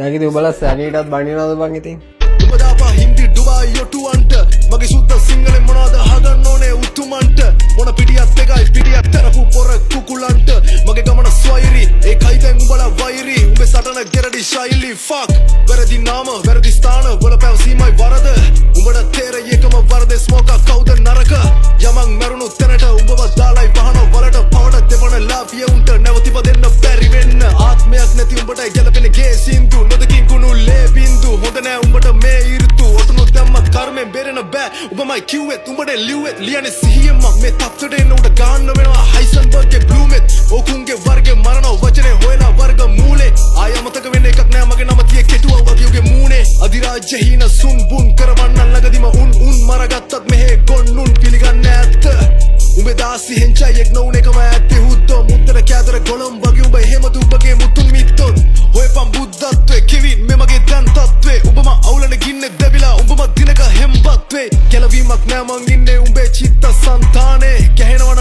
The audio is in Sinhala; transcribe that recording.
දැන් ඉතින් උඹලා සැනීටත් බණිනවද බං ඉතින්? උඹ දාපා හින්දි ඩුබායි යොටුවන්ට මගේ සුද්ධ සිංහලෙන් මොනවද අහගන්න ඕනේ උතුමන්ට මොන පිටියත් එකයි පිටියක් තරපු පොර කුකුලන්ට මගේ ගමන ස්වෛරි ඒකයි දැන් උඹලා වෛරි උඹේ සටන ගෙරඩි ශෛලි ෆක් වැරදි නාම වැරදි ස්ථාන වල පැවසීමයි වරද උඹට තේරෙයි එකම වරද ස්මෝක කවුද නරක යමන් මරුණු තැනට උඹව දාලයි පහන වලට පවට දෙවන ලාභිය උන්ට නැවතිප දෙන්න බැරි වෙන්න ආත්මයක් නැති උඹට ගැලපෙන ගේ සින්දු නොදකින් කුණු ලේ බින්දු හොඳ නෑ උඹට මේ ඉරුතු ඔටුනු දැම්ම කර්මෙන් බේරෙන බෑ උඹමයි කිව්වෙත් උඹට ලිව්වෙත් ලියන්නේ සිහියෙන්ම මේ තත්ත්වයට එන්න උඩ ගන්න වෙනවා හයිසන්බර්ග්ගේ බ්ලූමෙත් ඕකුන්ගේ වර්ගේ මරණ වචනේ හොයලා වර්ග මූලේ ආය අමතක වෙන්න එකක් නෑ මගේ නම තියේ කෙටුවා වගේ උගේ මූනේ අධිරාජ්‍ය හීන සුන් බුන් කරවන්න ළඟදිම උන් මරගත්තත් මෙහෙ ගොන්නුන් පිළිගන්නේ ඇත්ත උඹේ දාසි හෙන්චයි එක් නොඋන එකම ඇත්තේ හුද්දෝ මුත්තර කෑදර ගොළම් වගේ උඹ එහෙම දුබගේ මුතුන් මිත්තොත් හොයපන් බුද්ධත්වේ කෙවින් මේ මගේ දැන් තත්වේ උඹම අවුලන ගින්නේ දෙවිලා උඹම දිනක හෙම්බත් වේ කෙලවීමක් නෑ මං ඉන්නේ උඹේ චිත්ත සංතානේ ගැහෙනවන